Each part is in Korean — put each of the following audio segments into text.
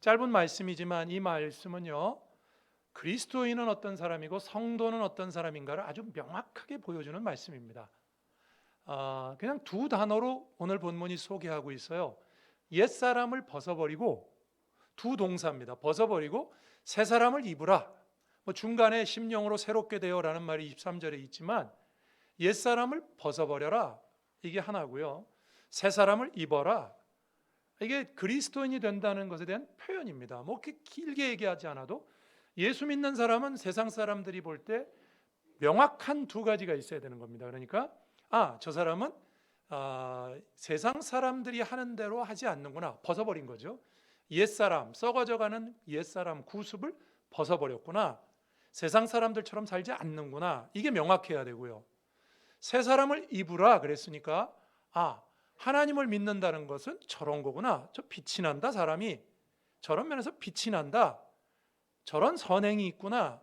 짧은 말씀이지만 이 말씀은요, 그리스도인은 어떤 사람이고 성도는 어떤 사람인가를 아주 명확하게 보여주는 말씀입니다. 그냥 두 단어로 오늘 본문이 소개하고 있어요. 옛사람을 벗어버리고, 두 동사입니다. 벗어버리고 새 사람을 입으라. 중간에 심령으로 새롭게 되어라는 말이 23절에 있지만 옛사람을 벗어버려라, 이게 하나고요. 새 사람을 입어라, 이게 그리스도인이 된다는 것에 대한 표현입니다. 그렇게 길게 얘기하지 않아도 예수 믿는 사람은 세상 사람들이 볼 때 명확한 두 가지가 있어야 되는 겁니다. 그러니까 저 사람은 세상 사람들이 하는 대로 하지 않는구나, 벗어버린 거죠. 옛사람, 썩어져가는 옛사람 구습을 벗어버렸구나, 세상 사람들처럼 살지 않는구나, 이게 명확해야 되고요. 새 사람을 입으라 그랬으니까 하나님을 믿는다는 것은 저런 거구나, 저 빛이 난다, 사람이 저런 면에서 빛이 난다, 저런 선행이 있구나,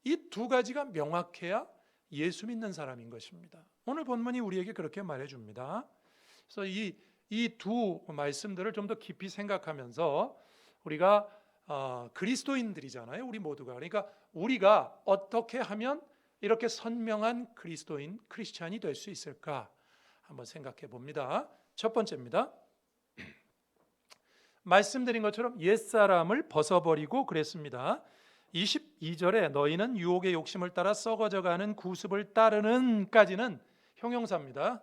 이 두 가지가 명확해야 예수 믿는 사람인 것입니다. 오늘 본문이 우리에게 그렇게 말해줍니다. 그래서 이 두 말씀들을 좀 더 깊이 생각하면서 우리가 그리스도인들이잖아요, 우리 모두가. 그러니까 우리가 어떻게 하면 이렇게 선명한 그리스도인, 크리스찬이 될 수 있을까 한번 생각해 봅니다. 첫 번째입니다. 말씀드린 것처럼 옛사람을 벗어버리고 그랬습니다. 22절에 너희는 유혹의 욕심을 따라 썩어져가는 구습을 따르는까지는 형용사입니다.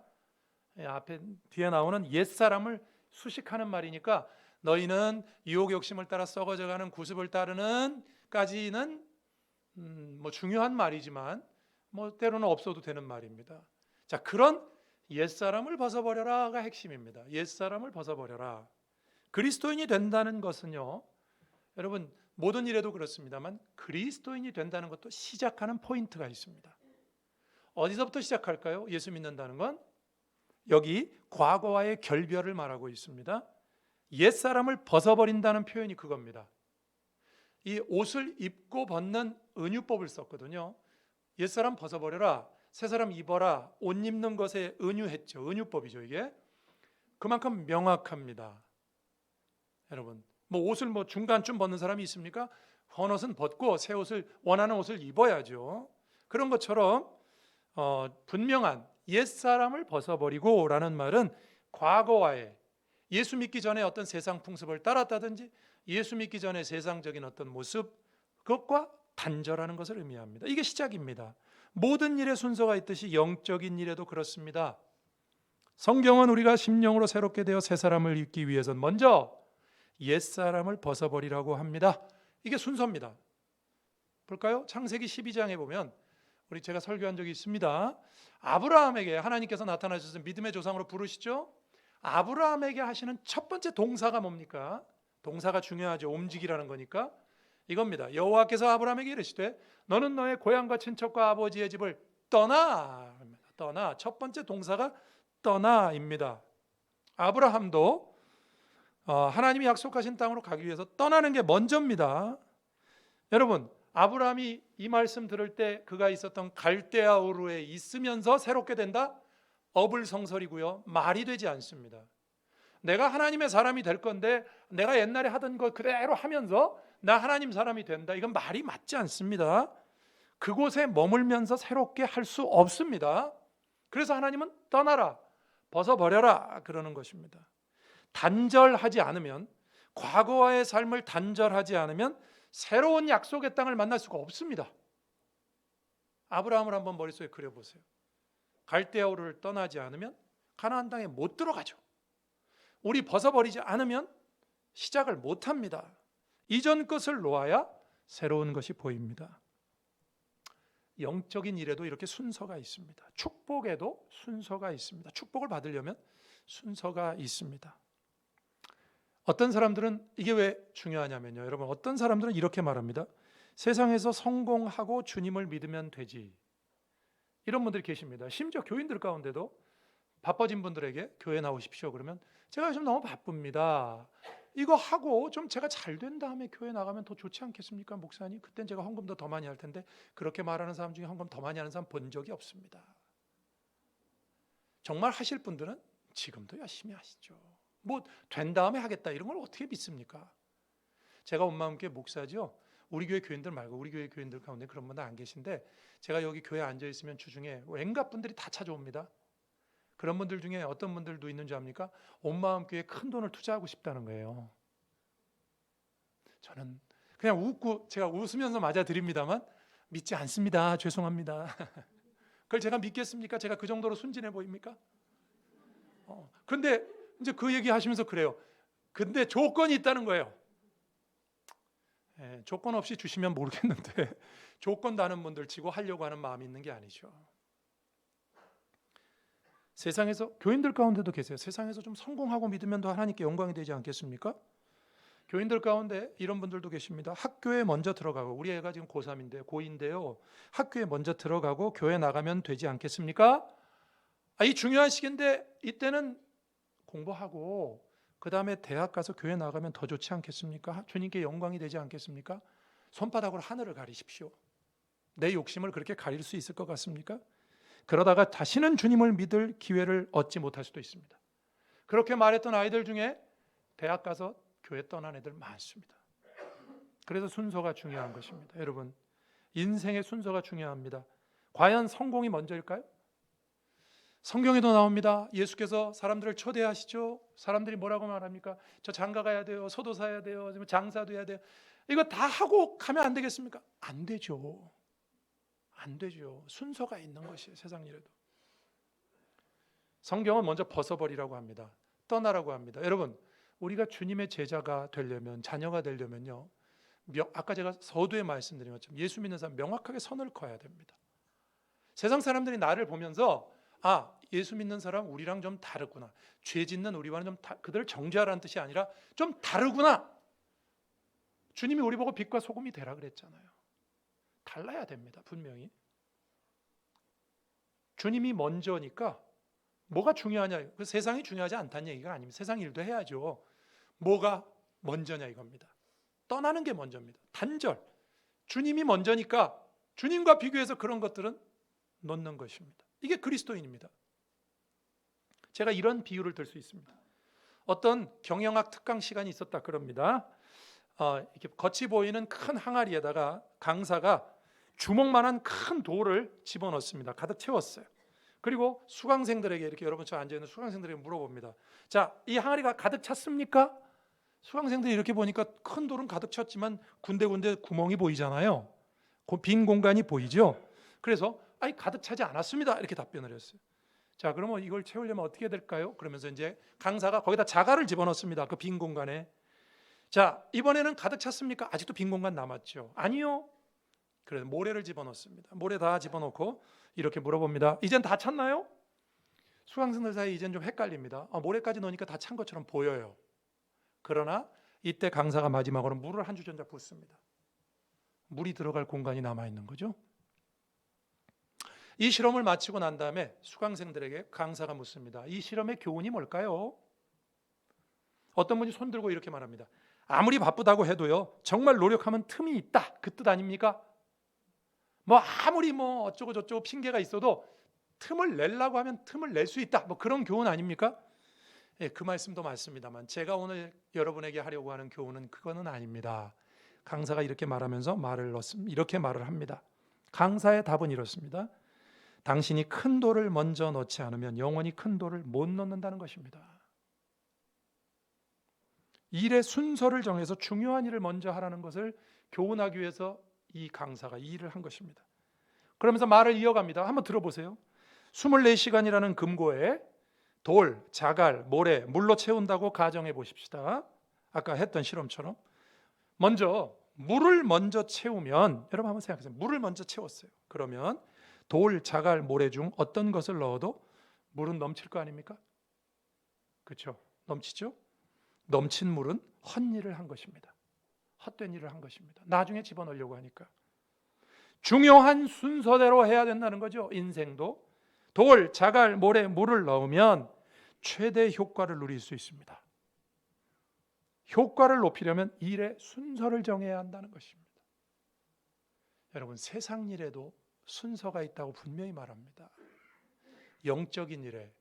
뒤에 나오는 옛사람을 수식하는 말이니까 너희는 유혹의 욕심을 따라 썩어져가는 구습을 따르는까지는 중요한 말이지만 때로는 없어도 되는 말입니다. 자, 그런 옛사람을 벗어버려라가 핵심입니다. 옛사람을 벗어버려라. 그리스도인이 된다는 것은요, 여러분 모든 일에도 그렇습니다만 그리스도인이 된다는 것도 시작하는 포인트가 있습니다. 어디서부터 시작할까요? 예수 믿는다는 건 여기 과거와의 결별을 말하고 있습니다. 옛사람을 벗어버린다는 표현이 그겁니다. 이 옷을 입고 벗는 은유법을 썼거든요. 옛사람 벗어버려라, 새사람 입어라, 옷 입는 것에 은유했죠. 은유법이죠 이게. 그만큼 명확합니다. 여러분 옷을 중간쯤 벗는 사람이 있습니까? 헌 옷은 벗고 새 옷을, 원하는 옷을 입어야죠. 그런 것처럼 분명한 옛사람을 벗어버리고 라는 말은 과거와의, 예수 믿기 전에 어떤 세상 풍습을 따랐다든지 예수 믿기 전에 세상적인 어떤 모습, 그것과 단절하는 것을 의미합니다. 이게 시작입니다. 모든 일에 순서가 있듯이 영적인 일에도 그렇습니다. 성경은 우리가 심령으로 새롭게 되어 새 사람을 입기 위해서는 먼저 옛사람을 벗어버리라고 합니다. 이게 순서입니다. 볼까요? 창세기 12장에 보면 제가 설교한 적이 있습니다. 아브라함에게 하나님께서 나타나셔서 믿음의 조상으로 부르시죠. 아브라함에게 하시는 첫 번째 동사가 뭡니까? 동사가 중요하죠. 움직이라는 거니까 이겁니다. 여호와께서 아브라함에게 이르시되 너는 너의 고향과 친척과 아버지의 집을 떠나. 첫 번째 동사가 떠나입니다. 아브라함도 하나님이 약속하신 땅으로 가기 위해서 떠나는 게 먼저입니다. 여러분 아브라함이 이 말씀 들을 때 그가 있었던 갈대아 우르에 있으면서 새롭게 된다? 어불성설이고요, 말이 되지 않습니다. 내가 하나님의 사람이 될 건데 내가 옛날에 하던 거 그대로 하면서 나 하나님 사람이 된다, 이건 말이 맞지 않습니다. 그곳에 머물면서 새롭게 할 수 없습니다. 그래서 하나님은 떠나라, 벗어버려라 그러는 것입니다. 단절하지 않으면, 과거와의 삶을 단절하지 않으면 새로운 약속의 땅을 만날 수가 없습니다. 아브라함을 한번 머릿속에 그려보세요. 갈대아 우르를 떠나지 않으면 가나안 땅에 못 들어가죠. 우리 벗어버리지 않으면 시작을 못합니다. 이전 것을 놓아야 새로운 것이 보입니다. 영적인 일에도 이렇게 순서가 있습니다. 축복에도 순서가 있습니다. 축복을 받으려면 순서가 있습니다. 어떤 사람들은 이게 왜 중요하냐면요, 여러분 어떤 사람들은 이렇게 말합니다. 세상에서 성공하고 주님을 믿으면 되지, 이런 분들이 계십니다. 심지어 교인들 가운데도 바빠진 분들에게 교회 나오십시오 그러면 제가 요즘 너무 바쁩니다, 이거 하고 좀 제가 잘 된 다음에 교회 나가면 더 좋지 않겠습니까 목사님? 그땐 제가 헌금도 더 많이 할 텐데. 그렇게 말하는 사람 중에 헌금 더 많이 하는 사람 본 적이 없습니다. 정말 하실 분들은 지금도 열심히 하시죠. 된 다음에 하겠다 이런 걸 어떻게 믿습니까? 제가 온 마음교회 목사죠. 우리 교회 교인들 말고 우리 교회 교인들 가운데 그런 분들 안 계신데 제가 여기 교회에 앉아 있으면 주중에 온갖 분들이 다 찾아옵니다. 그런 분들 중에 어떤 분들도 있는지 압니까? 온 마음교회에 큰 돈을 투자하고 싶다는 거예요. 저는 그냥 웃고 제가 웃으면서 맞아드립니다만 믿지 않습니다. 죄송합니다. 그걸 제가 믿겠습니까? 제가 그 정도로 순진해 보입니까? 그런데 이제 그 얘기 하시면서 그래요. 근데 조건이 있다는 거예요. 조건 없이 주시면 모르겠는데 조건 다는 분들 치고 하려고 하는 마음이 있는 게 아니죠. 세상에서 교인들 가운데도 계세요. 세상에서 좀 성공하고 믿으면 더 하나님께 영광이 되지 않겠습니까? 교인들 가운데 이런 분들도 계십니다. 학교에 먼저 들어가고 우리 애가 지금 고3인데 고2인데요. 학교에 먼저 들어가고 교회 나가면 되지 않겠습니까? 이 중요한 시기인데 이때는 공부하고 그 다음에 대학 가서 교회 나가면 더 좋지 않겠습니까? 주님께 영광이 되지 않겠습니까? 손바닥으로 하늘을 가리십시오. 내 욕심을 그렇게 가릴 수 있을 것 같습니까? 그러다가 다시는 주님을 믿을 기회를 얻지 못할 수도 있습니다. 그렇게 말했던 아이들 중에 대학 가서 교회 떠난 애들 많습니다. 그래서 순서가 중요한 것입니다. 여러분, 인생의 순서가 중요합니다. 과연 성공이 먼저일까요? 성경에도 나옵니다. 예수께서 사람들을 초대하시죠. 사람들이 뭐라고 말합니까? 저 장가 가야 돼요. 소도 사야 돼요. 장사도 해야 돼요. 이거 다 하고 가면 안 되겠습니까? 안 되죠. 안 되죠. 순서가 있는 것이에요. 세상 일에도. 성경은 먼저 벗어버리라고 합니다. 떠나라고 합니다. 여러분, 우리가 주님의 제자가 되려면, 자녀가 되려면요, 아까 제가 서두에 말씀드린 것처럼 예수 믿는 사람 명확하게 선을 그어야 됩니다. 세상 사람들이 나를 보면서 예수 믿는 사람 우리랑 좀 다르구나. 죄 짓는 우리와는 좀 그들을 정죄하라는 뜻이 아니라 좀 다르구나. 주님이 우리 보고 빛과 소금이 되라 그랬잖아요. 달라야 됩니다. 분명히. 주님이 먼저니까 뭐가 중요하냐. 그 세상이 중요하지 않다는 얘기가 아닙니다. 세상 일도 해야죠. 뭐가 먼저냐 이겁니다. 떠나는 게 먼저입니다. 단절. 주님이 먼저니까 주님과 비교해서 그런 것들은 놓는 것입니다. 이게 그리스도인입니다. 제가 이런 비유를 들 수 있습니다. 어떤 경영학 특강 시간이 있었다 그럽니다. 이렇게 겉이 보이는 큰 항아리에다가 강사가 주먹만한 큰 돌을 집어넣습니다. 가득 채웠어요. 그리고 수강생들에게 이렇게 여러분 저 앉아있는 수강생들에게 물어봅니다. 자, 이 항아리가 가득 찼습니까? 수강생들이 이렇게 보니까 큰 돌은 가득 찼지만 군데군데 구멍이 보이잖아요. 빈 공간이 보이죠. 그래서 가득 차지 않았습니다. 이렇게 답변을 했어요. 자, 그러면 이걸 채우려면 어떻게 해야 될까요? 그러면서 이제 강사가 거기다 자갈을 집어넣습니다. 그 빈 공간에. 자, 이번에는 가득 찼습니까? 아직도 빈 공간 남았죠. 아니요. 그래서 모래를 집어넣습니다. 모래 다 집어넣고 이렇게 물어봅니다. 이젠 다 찼나요? 수강생들 사이에 이젠 좀 헷갈립니다. 모래까지 넣으니까 다 찬 것처럼 보여요. 그러나 이때 강사가 마지막으로 물을 한 주전자 붓습니다. 물이 들어갈 공간이 남아있는 거죠. 이 실험을 마치고 난 다음에 수강생들에게 강사가 묻습니다. 이 실험의 교훈이 뭘까요? 어떤 분이 손 들고 이렇게 말합니다. 아무리 바쁘다고 해도요, 정말 노력하면 틈이 있다. 그 뜻 아닙니까? 아무리 어쩌고 저쩌고 핑계가 있어도 틈을 내려고 하면 틈을 낼 수 있다. 그런 교훈 아닙니까? 예, 그 말씀도 맞습니다만 제가 오늘 여러분에게 하려고 하는 교훈은 그거는 아닙니다. 강사가 이렇게 말하면서 이렇게 말을 합니다. 강사의 답은 이렇습니다. 당신이 큰 돌을 먼저 넣지 않으면 영원히 큰 돌을 못 넣는다는 것입니다. 일의 순서를 정해서 중요한 일을 먼저 하라는 것을 교훈하기 위해서 이 강사가 이 일을 한 것입니다. 그러면서 말을 이어갑니다. 한번 들어보세요. 24시간이라는 금고에 돌, 자갈, 모래, 물로 채운다고 가정해 보십시다. 아까 했던 실험처럼. 물을 먼저 채우면, 여러분 한번 생각해보세요. 물을 먼저 채웠어요. 그러면 돌, 자갈, 모래 중 어떤 것을 넣어도 물은 넘칠 거 아닙니까? 그렇죠? 넘치죠? 넘친 물은 헛일을 한 것입니다. 헛된 일을 한 것입니다. 나중에 집어넣으려고 하니까. 중요한 순서대로 해야 된다는 거죠. 인생도. 돌, 자갈, 모래, 물을 넣으면 최대 효과를 누릴 수 있습니다. 효과를 높이려면 일의 순서를 정해야 한다는 것입니다. 여러분, 세상 일에도 순서가 있다고 분명히 말합니다. 영적인 일에,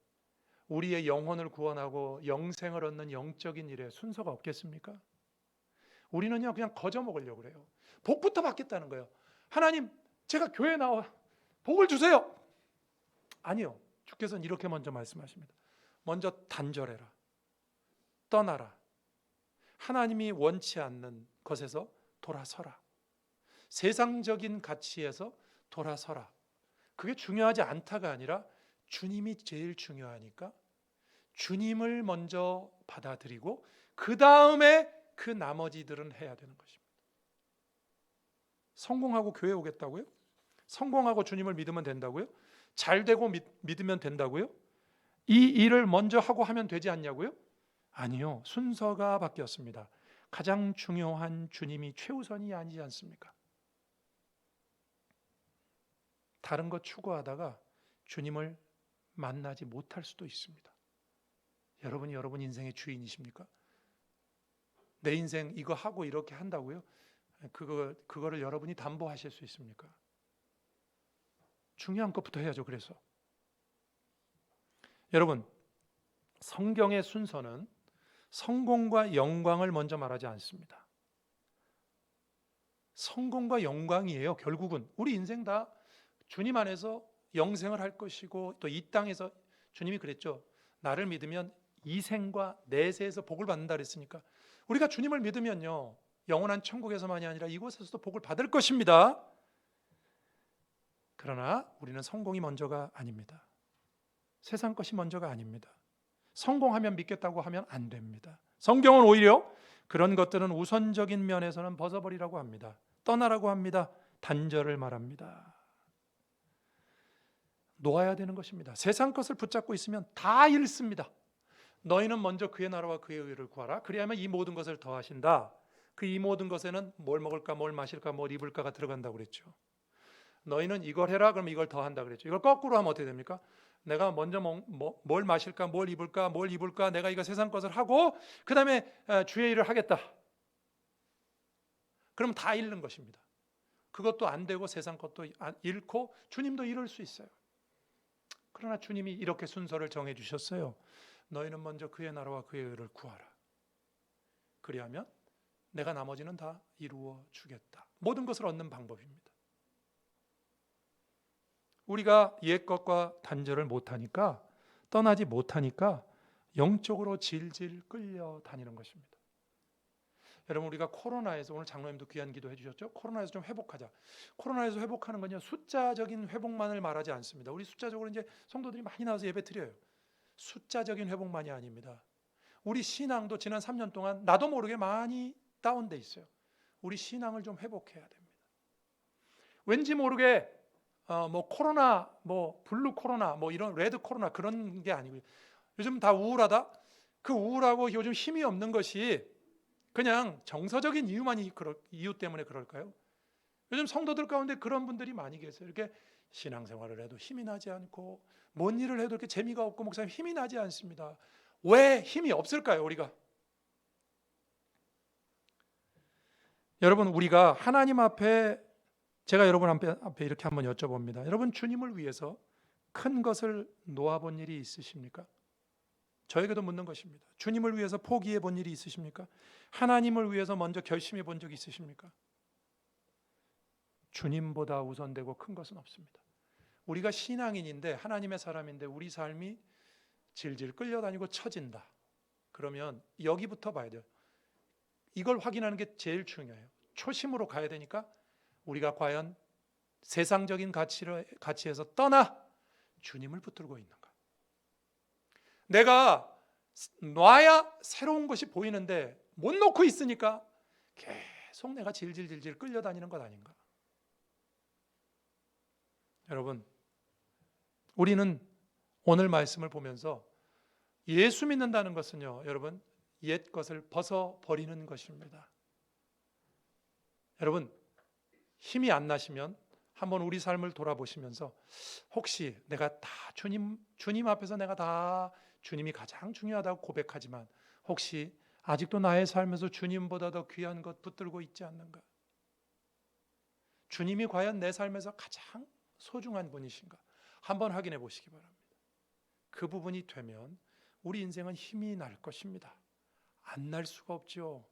우리의 영혼을 구원하고 영생을 얻는 영적인 일에 순서가 없겠습니까? 우리는요 그냥 거저 먹으려고 그래요. 복부터 받겠다는 거예요. 하나님, 제가 교회 나와 복을 주세요. 아니요. 주께서는 이렇게 먼저 말씀하십니다. 먼저 단절해라. 떠나라. 하나님이 원치 않는 것에서 돌아서라. 세상적인 가치에서 돌아서라. 그게 중요하지 않다가 아니라 주님이 제일 중요하니까 주님을 먼저 받아들이고 그 다음에 그 나머지들은 해야 되는 것입니다. 성공하고 교회 오겠다고요? 성공하고 주님을 믿으면 된다고요? 잘 되고 믿으면 된다고요? 이 일을 먼저 하고 하면 되지 않냐고요? 아니요. 순서가 바뀌었습니다. 가장 중요한 주님이 최우선이 아니지 않습니까? 다른 것 추구하다가 주님을 만나지 못할 수도 있습니다. 여러분이 여러분 인생의 주인이십니까? 내 인생 이거 하고 이렇게 한다고요? 그거를 여러분이 담보하실 수 있습니까? 중요한 것부터 해야죠. 그래서 여러분, 성경의 순서는 성공과 영광을 먼저 말하지 않습니다. 성공과 영광이에요. 결국은 우리 인생 다 주님 안에서 영생을 할 것이고 또 이 땅에서 주님이 그랬죠. 나를 믿으면 이 생과 내세에서 복을 받는다 그랬으니까 우리가 주님을 믿으면요 영원한 천국에서만이 아니라 이곳에서도 복을 받을 것입니다. 그러나 우리는 성공이 먼저가 아닙니다. 세상 것이 먼저가 아닙니다. 성공하면 믿겠다고 하면 안 됩니다. 성경은 오히려 그런 것들은 우선적인 면에서는 벗어버리라고 합니다. 떠나라고 합니다. 단절을 말합니다. 놓아야 되는 것입니다. 세상 것을 붙잡고 있으면 다 잃습니다. 너희는 먼저 그의 나라와 그의 의를 구하라. 그리하면 이 모든 것을 더하신다. 그 이 모든 것에는 뭘 먹을까, 뭘 마실까, 뭘 입을까가 들어간다고 그랬죠. 너희는 이걸 해라. 그럼 이걸 더한다 그랬죠. 이걸 거꾸로 하면 어떻게 됩니까? 내가 먼저 뭘 마실까, 뭘 입을까, 내가 이거 세상 것을 하고 그 다음에 주의 일을 하겠다. 그럼 다 잃는 것입니다. 그것도 안 되고 세상 것도 잃고 주님도 잃을 수 있어요. 그러나 주님이 이렇게 순서를 정해 주셨어요. 너희는 먼저 그의 나라와 그의 의를 구하라. 그리하면 내가 나머지는 다 이루어 주겠다. 모든 것을 얻는 방법입니다. 우리가 옛 것과 단절을 못하니까 떠나지 못하니까 영적으로 질질 끌려다니는 것입니다. 여러분, 우리가 코로나에서 오늘 장로님도 귀한 기도 해주셨죠? 코로나에서 좀 회복하자. 코로나에서 회복하는 건요 숫자적인 회복만을 말하지 않습니다. 우리 숫자적으로 이제 성도들이 많이 나와서 예배 드려요. 숫자적인 회복만이 아닙니다. 우리 신앙도 지난 3년 동안 나도 모르게 많이 다운돼 있어요. 우리 신앙을 좀 회복해야 됩니다. 왠지 모르게 코로나, 블루 코로나, 이런 레드 코로나 그런 게 아니고요. 요즘 다 우울하다. 그 우울하고 요즘 힘이 없는 것이 그냥 정서적인 이유 때문에 그럴까요? 요즘 성도들 가운데 그런 분들이 많이 계세요. 이렇게 신앙생활을 해도 힘이 나지 않고 뭔 일을 해도 이렇게 재미가 없고 목사님 힘이 나지 않습니다. 왜 힘이 없을까요? 우리가 여러분, 우리가 하나님 앞에 제가 여러분 앞에 이렇게 한번 여쭤봅니다. 여러분, 주님을 위해서 큰 것을 놓아본 일이 있으십니까? 저에게도 묻는 것입니다. 주님을 위해서 포기해 본 일이 있으십니까? 하나님을 위해서 먼저 결심해 본 적이 있으십니까? 주님보다 우선되고 큰 것은 없습니다. 우리가 신앙인인데 하나님의 사람인데 우리 삶이 질질 끌려다니고 처진다. 그러면 여기부터 봐야 돼요. 이걸 확인하는 게 제일 중요해요. 초심으로 가야 되니까 우리가 과연 세상적인 가치에서 떠나 주님을 붙들고 있는가? 내가 놔야 새로운 것이 보이는데 못 놓고 있으니까 계속 내가 질질질질 끌려다니는 것 아닌가? 여러분, 우리는 오늘 말씀을 보면서 예수 믿는다는 것은요, 여러분, 옛 것을 벗어버리는 것입니다. 여러분, 힘이 안 나시면 한번 우리 삶을 돌아보시면서 혹시 내가 다 주님 앞에서 내가 다 주님이 가장 중요하다고 고백하지만 혹시 아직도 나의 삶에서 주님보다 더 귀한 것 붙들고 있지 않는가? 주님이 과연 내 삶에서 가장 소중한 분이신가? 한번 확인해 보시기 바랍니다. 그 부분이 되면 우리 인생은 힘이 날 것입니다. 안 날 수가 없죠.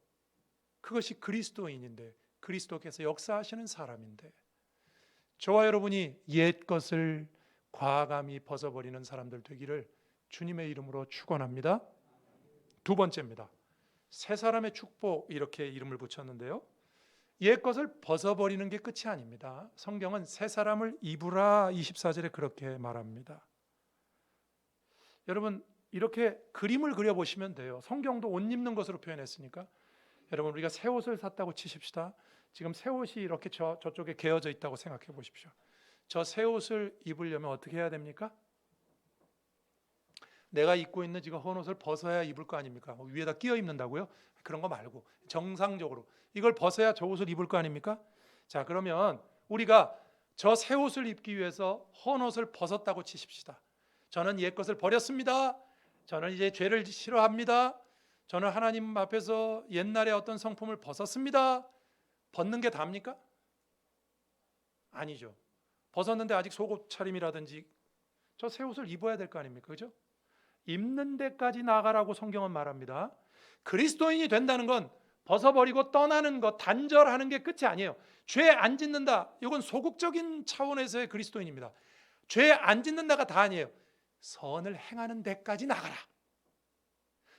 그것이 그리스도인인데, 그리스도께서 역사하시는 사람인데, 저와 여러분이 옛 것을 과감히 벗어버리는 사람들 되기를 주님의 이름으로 축원합니다. 두 번째입니다. 새 사람의 축복, 이렇게 이름을 붙였는데요, 옛 것을 벗어버리는 게 끝이 아닙니다. 성경은 새 사람을 입으라 24절에 그렇게 말합니다. 여러분, 이렇게 그림을 그려보시면 돼요. 성경도 옷 입는 것으로 표현했으니까. 여러분, 우리가 새 옷을 샀다고 치십시다. 지금 새 옷이 이렇게 저쪽에 개어져 있다고 생각해 보십시오. 저 새 옷을 입으려면 어떻게 해야 됩니까? 내가 입고 있는 지금 헌 옷을 벗어야 입을 거 아닙니까? 위에다 끼워 입는다고요? 그런 거 말고 정상적으로 이걸 벗어야 저 옷을 입을 거 아닙니까? 자, 그러면 우리가 저 새 옷을 입기 위해서 헌 옷을 벗었다고 치십시다. 저는 옛 것을 버렸습니다. 저는 이제 죄를 싫어합니다. 저는 하나님 앞에서 옛날의 어떤 성품을 벗었습니다. 벗는 게 답니까? 아니죠. 벗었는데 아직 속옷 차림이라든지 저 새 옷을 입어야 될 거 아닙니까? 그죠? 입는 데까지 나가라고 성경은 말합니다. 그리스도인이 된다는 건 벗어버리고 떠나는 것, 단절하는 게 끝이 아니에요. 죄 안 짓는다, 이건 소극적인 차원에서의 그리스도인입니다. 죄 안 짓는다가 다 아니에요. 선을 행하는 데까지 나가라.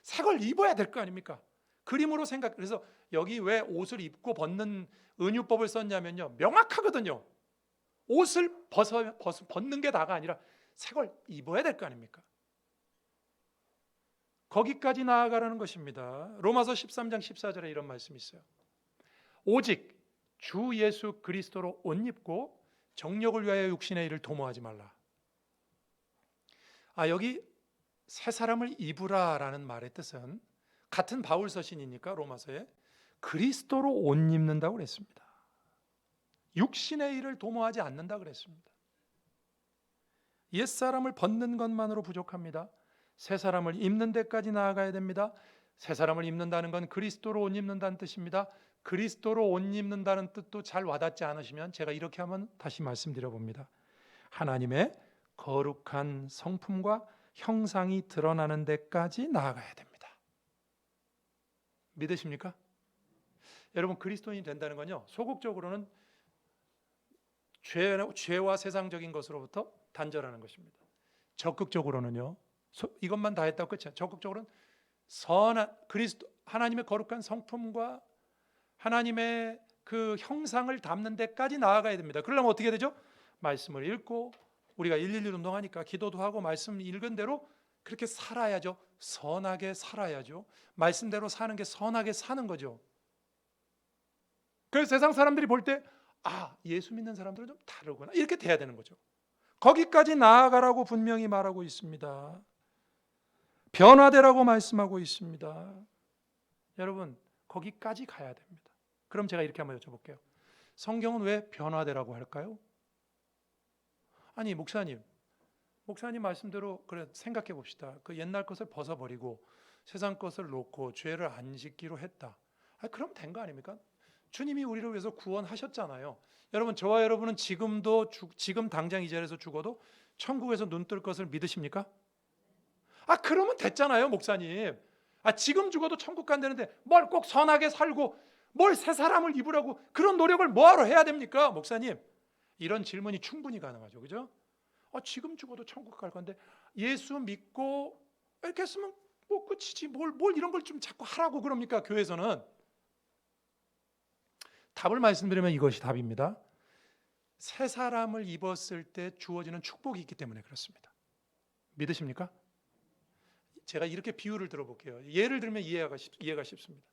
새 걸 입어야 될 거 아닙니까? 그림으로 생각. 그래서 여기 왜 옷을 입고 벗는 은유법을 썼냐면요, 명확하거든요. 옷을 벗는 게 다가 아니라 새 걸 입어야 될 거 아닙니까? 거기까지 나아가라는 것입니다. 로마서 13장 14절에 이런 말씀이 있어요. 오직 주 예수 그리스도로 옷 입고 정욕을 위하여 육신의 일을 도모하지 말라. 여기 새 사람을 입으라라는 말의 뜻은 같은 바울 서신이니까 로마서에 그리스도로 옷 입는다고 그랬습니다. 육신의 일을 도모하지 않는다 그랬습니다. 옛사람을 벗는 것만으로 부족합니다. 새 사람을 입는 데까지 나아가야 됩니다. 새 사람을 입는다는 건 그리스도로 옷 입는다는 뜻입니다. 그리스도로 옷 입는다는 뜻도 잘 와닿지 않으시면 제가 이렇게 한번 다시 말씀드려 봅니다. 하나님의 거룩한 성품과 형상이 드러나는 데까지 나아가야 됩니다. 믿으십니까? 여러분, 그리스도인이 된다는 건요, 소극적으로는 죄와 세상적인 것으로부터 단절하는 것입니다. 적극적으로는요, 이것만 다 했다고 끝이야. 적극적으로는 선한 그리스도, 하나님의 거룩한 성품과 하나님의 그 형상을 담는 데까지 나아가야 됩니다. 그러려면 어떻게 되죠? 말씀을 읽고, 우리가 111 운동하니까 기도도 하고 말씀 읽은 대로 그렇게 살아야죠. 선하게 살아야죠. 말씀대로 사는 게 선하게 사는 거죠. 그래서 세상 사람들이 볼 때 예수 믿는 사람들은 좀 다르구나, 이렇게 돼야 되는 거죠. 거기까지 나아가라고 분명히 말하고 있습니다. 변화되라고 말씀하고 있습니다. 여러분, 거기까지 가야 됩니다. 그럼 제가 이렇게 한번 여쭤볼게요. 성경은 왜 변화되라고 할까요? 아니, 목사님 말씀대로 그래 생각해 봅시다. 그 옛날 것을 벗어버리고 세상 것을 놓고 죄를 안 짓기로 했다. 그럼 된 거 아닙니까? 주님이 우리를 위해서 구원하셨잖아요. 여러분, 저와 여러분은 지금 당장 이 자리에서 죽어도 천국에서 눈 뜰 것을 믿으십니까? 그러면 됐잖아요, 목사님. 지금 죽어도 천국 간다는데 뭘 꼭 선하게 살고 뭘 새 사람을 입으라고 그런 노력을 뭐하러 해야 됩니까, 목사님? 이런 질문이 충분히 가능하죠, 그죠? 지금 죽어도 천국 갈 건데 예수 믿고 이렇게 했으면 뭐 끝이지, 뭘 이런 걸 좀 자꾸 하라고 그럽니까, 교회에서는? 답을 말씀드리면 이것이 답입니다. 새 사람을 입었을 때 주어지는 축복이 있기 때문에 그렇습니다. 믿으십니까? 제가 이렇게 비유를 들어볼게요. 예를 들면 이해가 쉽습니다.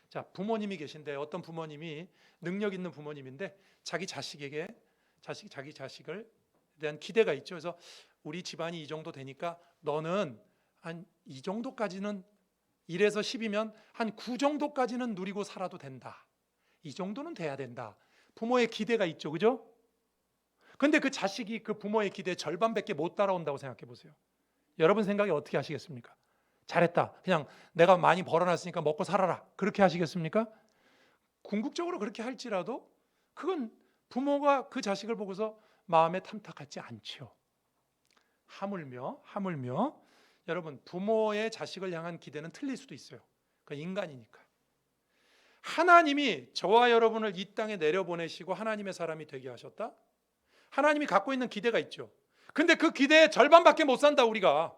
자, 부모님이 계신데 어떤 부모님이 능력 있는 부모님인데 자기 자식을 대한 기대가 있죠. 그래서 우리 집안이 이 정도 되니까 너는 한 이 정도까지는 1에서 10이면 한 9 정도까지는 누리고 살아도 된다. 이 정도는 돼야 된다. 부모의 기대가 있죠, 그죠? 근데 그 자식이 그 부모의 기대 절반밖에 못 따라온다고 생각해 보세요. 여러분 생각에 어떻게 하시겠습니까? 잘했다, 그냥 내가 많이 벌어놨으니까 먹고 살아라, 그렇게 하시겠습니까? 궁극적으로 그렇게 할지라도 그건 부모가 그 자식을 보고서 마음에 탐탁하지 않죠. 하물며 여러분, 부모의 자식을 향한 기대는 틀릴 수도 있어요. 그 인간이니까. 하나님이 저와 여러분을 이 땅에 내려보내시고 하나님의 사람이 되게 하셨다? 하나님이 갖고 있는 기대가 있죠. 근데 그 기대의 절반밖에 못 산다 우리가.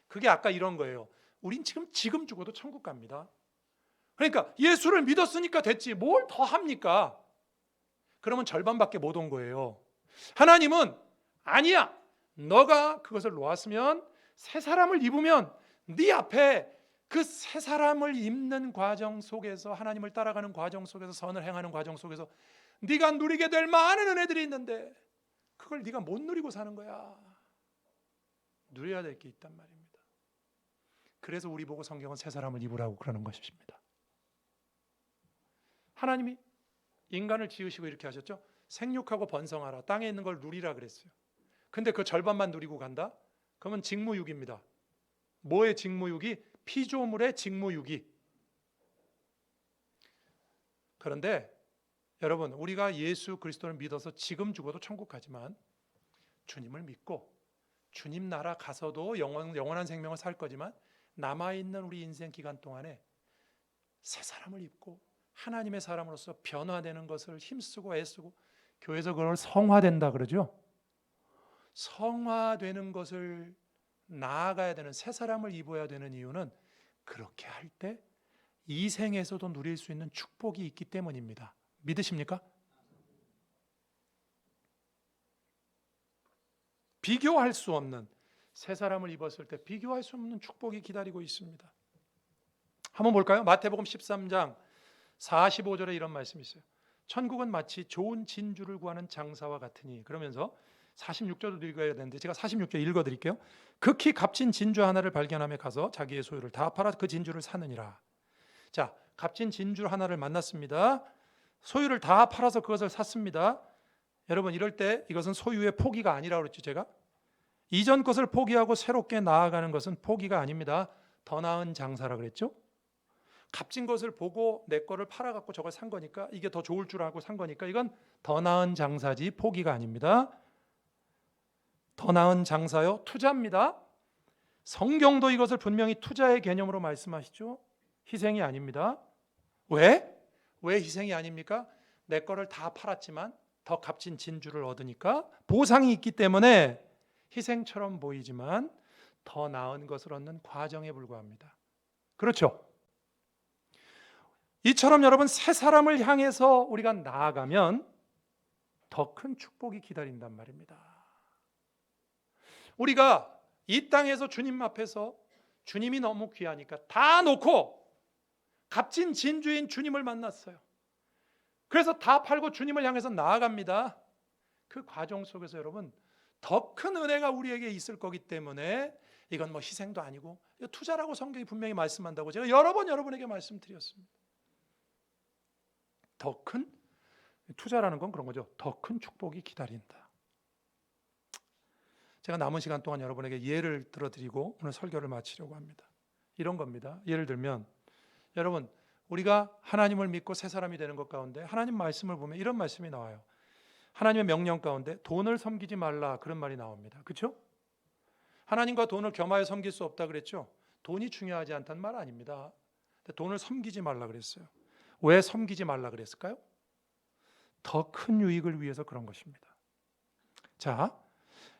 그게 아까 이런 거예요. 우린 지금 죽어도 천국 갑니다. 그러니까 예수를 믿었으니까 됐지 뭘 더 합니까? 그러면 절반밖에 못 온 거예요. 하나님은 아니야. 너가 그것을 놓았으면 새 사람을 입으면 네 앞에 그 새 사람을 입는 과정 속에서 하나님을 따라가는 과정 속에서 선을 행하는 과정 속에서 네가 누리게 될 많은 은혜들이 있는데 그걸 네가 못 누리고 사는 거야. 누려야 될 게 있단 말입니다. 그래서 우리 보고 성경은 새 사람을 입으라고 그러는 것입니다. 하나님이 인간을 지으시고 이렇게 하셨죠. 생육하고 번성하라. 땅에 있는 걸 누리라 그랬어요. 근데 그 절반만 누리고 간다? 그러면 직무유기입니다. 뭐의 직무유기? 피조물의 직무유기. 그런데 여러분 우리가 예수 그리스도를 믿어서 지금 죽어도 천국 가지만 주님을 믿고 주님 나라 가서도 영원한 생명을 살 거지만 남아있는 우리 인생 기간 동안에 새 사람을 입고 하나님의 사람으로서 변화되는 것을 힘쓰고 애쓰고 교회에서 그걸 성화된다 그러죠. 성화되는 것을 나아가야 되는 새 사람을 입어야 되는 이유는 그렇게 할 때 이 생에서도 누릴 수 있는 축복이 있기 때문입니다. 믿으십니까? 비교할 수 없는 새 사람을 입었을 때 비교할 수 없는 축복이 기다리고 있습니다. 한번 볼까요? 마태복음 13장 45절에 이런 말씀이 있어요. 천국은 마치 좋은 진주를 구하는 장사와 같으니 그러면서 46절도 읽어야 되는데 제가 46절 읽어드릴게요. 극히 값진 진주 하나를 발견하며 가서 자기의 소유를 다 팔아 그 진주를 사느니라. 자, 값진 진주 하나를 만났습니다. 소유를 다 팔아서 그것을 샀습니다. 여러분 이럴 때 이것은 소유의 포기가 아니라고 그랬죠. 제가 이전 것을 포기하고 새롭게 나아가는 것은 포기가 아닙니다. 더 나은 장사라 그랬죠. 값진 것을 보고 내 거를 팔아갖고 저걸 산 거니까 이게 더 좋을 줄 알고 산 거니까 이건 더 나은 장사지 포기가 아닙니다. 더 나은 장사요 투자입니다. 성경도 이것을 분명히 투자의 개념으로 말씀하시죠. 희생이 아닙니다. 왜? 왜 희생이 아닙니까? 내 거를 다 팔았지만 더 값진 진주를 얻으니까 보상이 있기 때문에 희생처럼 보이지만 더 나은 것을 얻는 과정에 불과합니다. 그렇죠? 이처럼 여러분 새 사람을 향해서 우리가 나아가면 더 큰 축복이 기다린단 말입니다. 우리가 이 땅에서 주님 앞에서 주님이 너무 귀하니까 다 놓고 값진 진주인 주님을 만났어요. 그래서 다 팔고 주님을 향해서 나아갑니다. 그 과정 속에서 여러분 더 큰 은혜가 우리에게 있을 거기 때문에 이건 뭐 희생도 아니고 투자라고 성경이 분명히 말씀한다고 제가 여러 번 여러분에게 말씀드렸습니다. 더 큰 투자라는 건 그런 거죠. 더 큰 축복이 기다린다. 제가 남은 시간 동안 여러분에게 예를 들어드리고 오늘 설교를 마치려고 합니다. 이런 겁니다. 예를 들면 여러분 우리가 하나님을 믿고 새 사람이 되는 것 가운데 하나님 말씀을 보면 이런 말씀이 나와요. 하나님의 명령 가운데 돈을 섬기지 말라 그런 말이 나옵니다. 그렇죠? 하나님과 돈을 겸하여 섬길 수 없다 그랬죠? 돈이 중요하지 않다는 말 아닙니다. 돈을 섬기지 말라 그랬어요. 왜 섬기지 말라 그랬을까요? 더 큰 유익을 위해서 그런 것입니다. 자,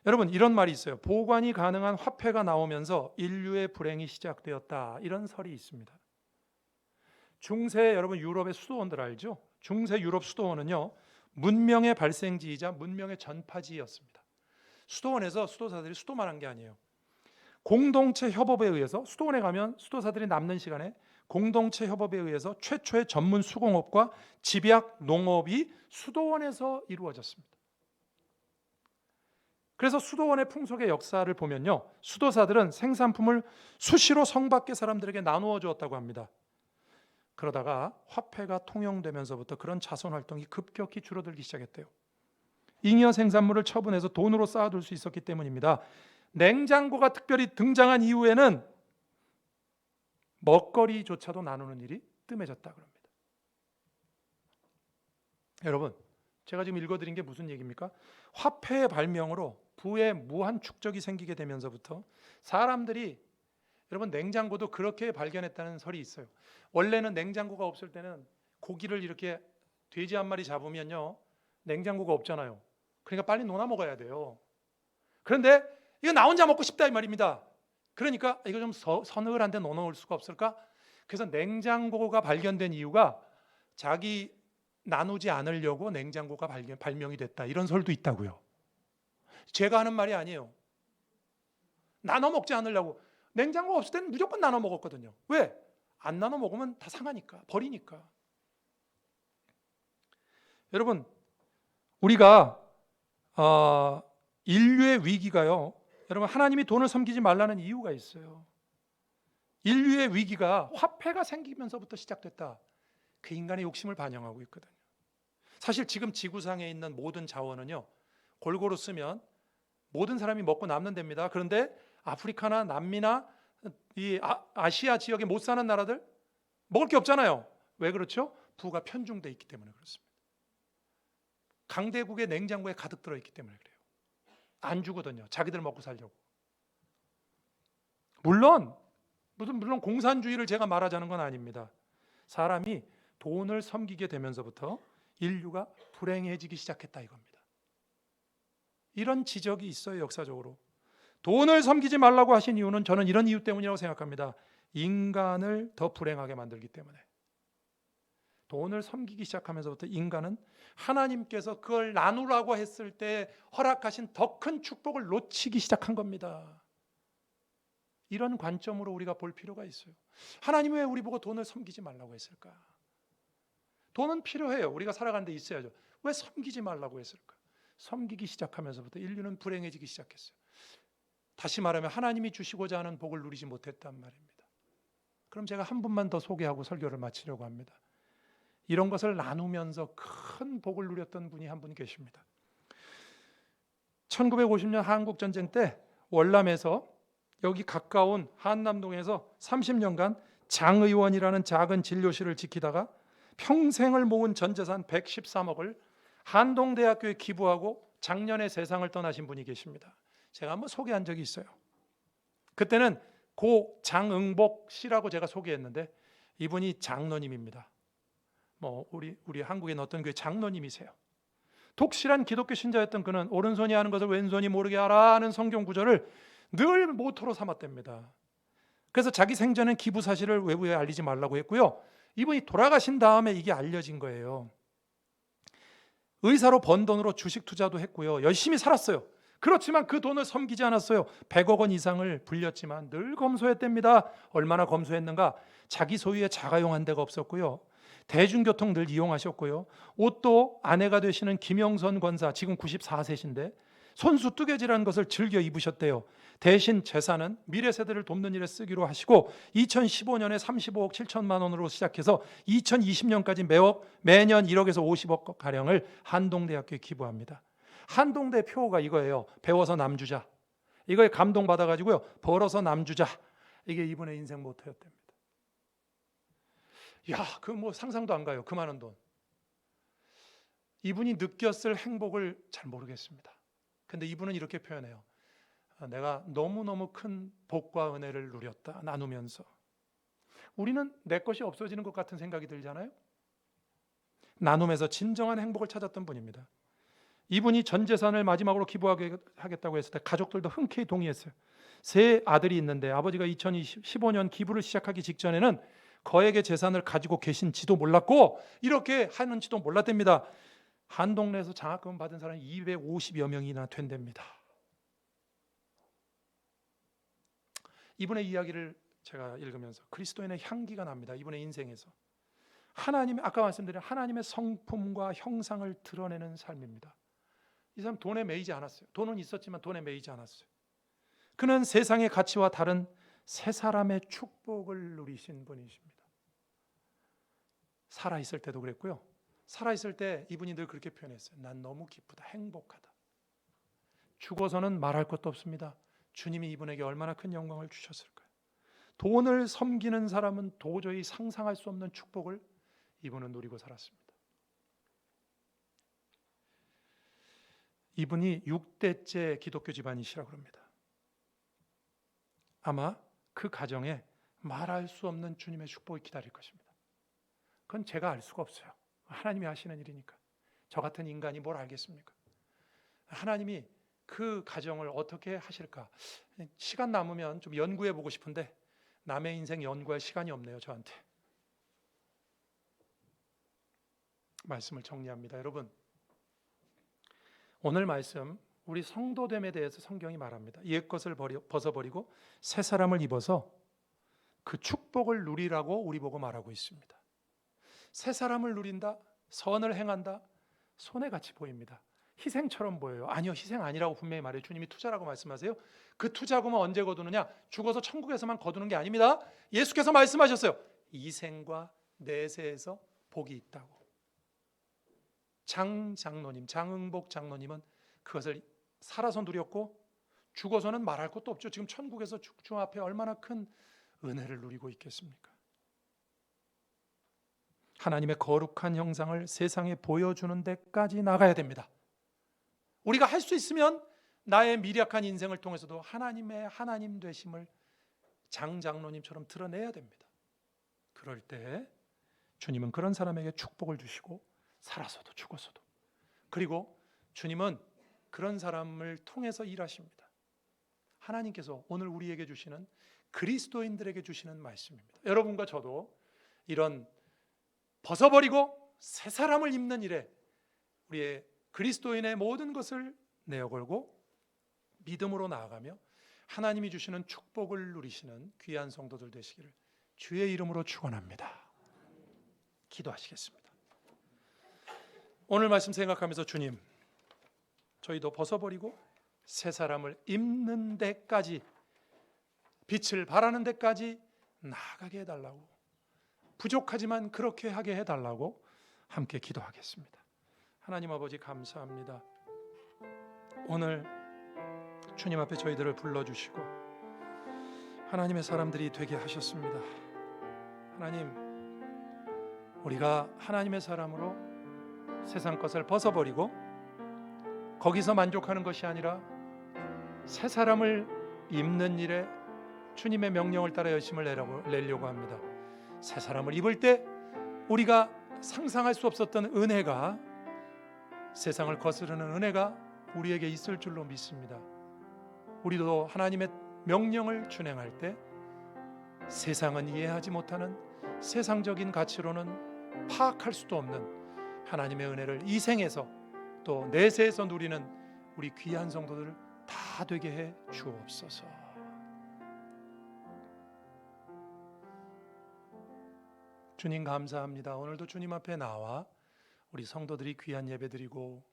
여러분 이런 말이 있어요. 보관이 가능한 화폐가 나오면서 인류의 불행이 시작되었다. 이런 설이 있습니다. 중세 여러분 유럽의 수도원들 알죠? 중세 유럽 수도원은요. 문명의 발생지이자 문명의 전파지였습니다. 수도원에서 수도사들이 수도만 한 게 아니에요. 공동체 협업에 의해서 수도원에 가면 수도사들이 남는 시간에 공동체 협업에 의해서 최초의 전문 수공업과 집약 농업이 수도원에서 이루어졌습니다. 그래서 수도원의 풍속의 역사를 보면요. 수도사들은 생산품을 수시로 성 밖의 사람들에게 나누어 주었다고 합니다. 그러다가 화폐가 통용되면서부터 그런 자선 활동이 급격히 줄어들기 시작했대요. 잉여 생산물을 처분해서 돈으로 쌓아둘 수 있었기 때문입니다. 냉장고가 특별히 등장한 이후에는 먹거리조차도 나누는 일이 뜸해졌다 그럽니다. 여러분, 제가 지금 읽어드린 게 무슨 얘기입니까? 화폐의 발명으로 부의 무한 축적이 생기게 되면서부터 사람들이 여러분 냉장고도 그렇게 발견했다는 설이 있어요. 원래는 냉장고가 없을 때는 고기를 이렇게 돼지 한 마리 잡으면요, 냉장고가 없잖아요. 그러니까 빨리 논아 먹어야 돼요. 그런데 이거 나 혼자 먹고 싶다 이 말입니다. 그러니까 이거 좀 서늘한데 넣어놓을 수가 없을까? 그래서 냉장고가 발견된 이유가 자기 나누지 않으려고 냉장고가 발명이 됐다, 이런 설도 있다고요. 제가 하는 말이 아니에요. 나눠 먹지 않으려고. 냉장고 없을 때는 무조건 나눠 먹었거든요. 왜? 안 나눠 먹으면 다 상하니까, 버리니까. 여러분, 우리가 인류의 위기가요, 여러분, 하나님이 돈을 섬기지 말라는 이유가 있어요. 인류의 위기가 화폐가 생기면서부터 시작됐다. 그 인간의 욕심을 반영하고 있거든요. 사실 지금 지구상에 있는 모든 자원은요, 골고루 쓰면 모든 사람이 먹고 남는 데입니다. 그런데 아프리카나 남미나 이 아시아 지역에 못 사는 나라들 먹을 게 없잖아요. 왜 그렇죠? 부가 편중돼 있기 때문에 그렇습니다. 강대국의 냉장고에 가득 들어있기 때문에 그래요. 안 주거든요. 자기들 먹고 살려고. 물론 공산주의를 제가 말하자는 건 아닙니다. 사람이 돈을 섬기게 되면서부터 인류가 불행해지기 시작했다 이겁니다. 이런 지적이 있어요, 역사적으로. 돈을 섬기지 말라고 하신 이유는 저는 이런 이유 때문이라고 생각합니다. 인간을 더 불행하게 만들기 때문에. 돈을 섬기기 시작하면서부터 인간은 하나님께서 그걸 나누라고 했을 때 허락하신 더 큰 축복을 놓치기 시작한 겁니다. 이런 관점으로 우리가 볼 필요가 있어요. 하나님은 왜 우리 보고 돈을 섬기지 말라고 했을까? 돈은 필요해요. 우리가 살아가는 데 있어야죠. 왜 섬기지 말라고 했을까? 섬기기 시작하면서부터 인류는 불행해지기 시작했어요. 다시 말하면 하나님이 주시고자 하는 복을 누리지 못했단 말입니다. 그럼 제가 한 분만 더 소개하고 설교를 마치려고 합니다. 이런 것을 나누면서 큰 복을 누렸던 분이 한 분 계십니다. 1950년 한국전쟁 때 월남에서 여기 가까운 한남동에서 30년간 장의원이라는 작은 진료실을 지키다가 평생을 모은 전 재산 113억을 한동대학교에 기부하고 작년에 세상을 떠나신 분이 계십니다. 제가 한번 소개한 적이 있어요. 그때는 고 장응복 씨라고 제가 소개했는데 이분이 장로님입니다. 우리 한국의 어떤 교회 장로님이세요. 독실한 기독교 신자였던 그는 오른손이 하는 것을 왼손이 모르게 하라는 성경 구절을 늘 모토로 삼았답니다. 그래서 자기 생전엔 기부 사실을 외부에 알리지 말라고 했고요. 이분이 돌아가신 다음에 이게 알려진 거예요. 의사로 번 돈으로 주식 투자도 했고요. 열심히 살았어요. 그렇지만 그 돈을 섬기지 않았어요. 100억 원 이상을 불렸지만 늘 검소했답니다. 얼마나 검소했는가? 자기 소유의 자가용 한 대가 없었고요. 대중교통 늘 이용하셨고요. 옷도 아내가 되시는 김영선 권사, 지금 94세신데 손수 뜨개질하는 것을 즐겨 입으셨대요. 대신 재산은 미래 세대를 돕는 일에 쓰기로 하시고 2015년에 35억 7천만 원으로 시작해서 2020년까지 매년 1억에서 50억 가량을 한동대학교에 기부합니다. 한동대 표어가 이거예요. 배워서 남주자. 이거에 감동받아가지고요, 벌어서 남주자. 이게 이분의 인생 모토였답니다. 야, 그 상상도 안 가요. 그 많은 돈. 이분이 느꼈을 행복을 잘 모르겠습니다. 근데 이분은 이렇게 표현해요. 내가 너무너무 큰 복과 은혜를 누렸다, 나누면서. 우리는 내 것이 없어지는 것 같은 생각이 들잖아요. 나눔에서 진정한 행복을 찾았던 분입니다. 이분이 전 재산을 마지막으로 기부하겠다고 했을 때 가족들도 흔쾌히 동의했어요. 세 아들이 있는데 아버지가 2015년 기부를 시작하기 직전에는 거액의 재산을 가지고 계신지도 몰랐고 이렇게 하는지도 몰랐답니다. 한 동네에서 장학금 받은 사람이 250여 명이나 된답니다. 이분의 이야기를 제가 읽으면서 그리스도인의 향기가 납니다. 이분의 인생에서 아까 말씀드린 하나님의 성품과 형상을 드러내는 삶입니다. 이 사람 돈에 매이지 않았어요. 돈은 있었지만 돈에 매이지 않았어요. 그는 세상의 가치와 다른 새 사람의 축복을 누리신 분이십니다. 살아있을 때도 그랬고요. 살아있을 때 이분이 늘 그렇게 표현했어요. 난 너무 기쁘다, 행복하다. 죽어서는 말할 것도 없습니다. 주님이 이분에게 얼마나 큰 영광을 주셨을까요? 돈을 섬기는 사람은 도저히 상상할 수 없는 축복을 이분은 누리고 살았습니다. 이분이 6대째 기독교 집안이시라고 합니다. 아마 그 가정에 말할 수 없는 주님의 축복이 기다릴 것입니다. 그건 제가 알 수가 없어요. 하나님이 하시는 일이니까. 저 같은 인간이 뭘 알겠습니까? 하나님이 그 가정을 어떻게 하실까? 시간 남으면 좀 연구해 보고 싶은데 남의 인생 연구할 시간이 없네요, 저한테. 말씀을 정리합니다. 여러분, 오늘 말씀 우리 성도됨에 대해서 성경이 말합니다. 옛것을 벗어버리고 새 사람을 입어서 그 축복을 누리라고 우리 보고 말하고 있습니다. 새 사람을 누린다, 선을 행한다, 손해같이 보입니다. 희생처럼 보여요. 아니요, 희생 아니라고 분명히 말해요. 주님이 투자라고 말씀하세요. 그 투자금은 언제 거두느냐? 죽어서 천국에서만 거두는 게 아닙니다. 예수께서 말씀하셨어요. 이생과 내세에서 복이 있다고. 장장로님, 장응복 장로님은 그것을 살아서 누렸고 죽어서는 말할 것도 없죠. 지금 천국에서 주 앞에 얼마나 큰 은혜를 누리고 있겠습니까? 하나님의 거룩한 형상을 세상에 보여주는 데까지 나가야 됩니다. 우리가 할 수 있으면 나의 미약한 인생을 통해서도 하나님의 하나님 되심을 장장로님처럼 드러내야 됩니다. 그럴 때 주님은 그런 사람에게 축복을 주시고 살아서도 죽어서도, 그리고 주님은 그런 사람을 통해서 일하십니다. 하나님께서 오늘 우리에게 주시는, 그리스도인들에게 주시는 말씀입니다. 여러분과 저도 이런 벗어버리고 새 사람을 입는 일에 우리의 그리스도인의 모든 것을 내어걸고 믿음으로 나아가며 하나님이 주시는 축복을 누리시는 귀한 성도들 되시기를 주의 이름으로 축원합니다. 기도하시겠습니다. 오늘 말씀 생각하면서 주님, 저희도 벗어버리고 새 사람을 입는 데까지, 빛을 발하는 데까지 나아가게 해달라고, 부족하지만 그렇게 하게 해달라고 함께 기도하겠습니다. 하나님 아버지, 감사합니다. 오늘 주님 앞에 저희들을 불러주시고 하나님의 사람들이 되게 하셨습니다. 하나님, 우리가 하나님의 사람으로 세상 것을 벗어버리고 거기서 만족하는 것이 아니라 새 사람을 입는 일에 주님의 명령을 따라 열심을 내려고 합니다. 새 사람을 입을 때 우리가 상상할 수 없었던 은혜가, 세상을 거스르는 은혜가 우리에게 있을 줄로 믿습니다. 우리도 하나님의 명령을 준행할 때 세상은 이해하지 못하는, 세상적인 가치로는 파악할 수도 없는 하나님의 은혜를 이 생에서 또 내세에서 누리는 우리 귀한 성도들 다 되게 해 주옵소서. 주님 감사합니다. 오늘도 주님 앞에 나와 우리 성도들이 귀한 예배드리고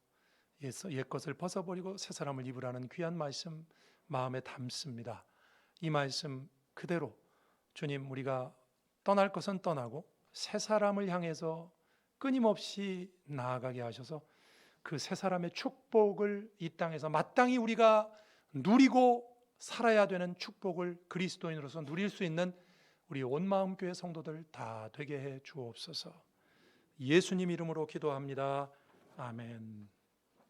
옛것을 벗어버리고 새 사람을 입으라는 귀한 말씀 마음에 담습니다. 이 말씀 그대로 주님, 우리가 떠날 것은 떠나고 새 사람을 향해서 끊임없이 나아가게 하셔서 그 새 사람의 축복을 이 땅에서 마땅히 우리가 누리고 살아야 되는 축복을 그리스도인으로서 누릴 수 있는 우리 온 마음 교회 성도들 다 되게 해 주옵소서. 예수님 이름으로 기도합니다. 아멘.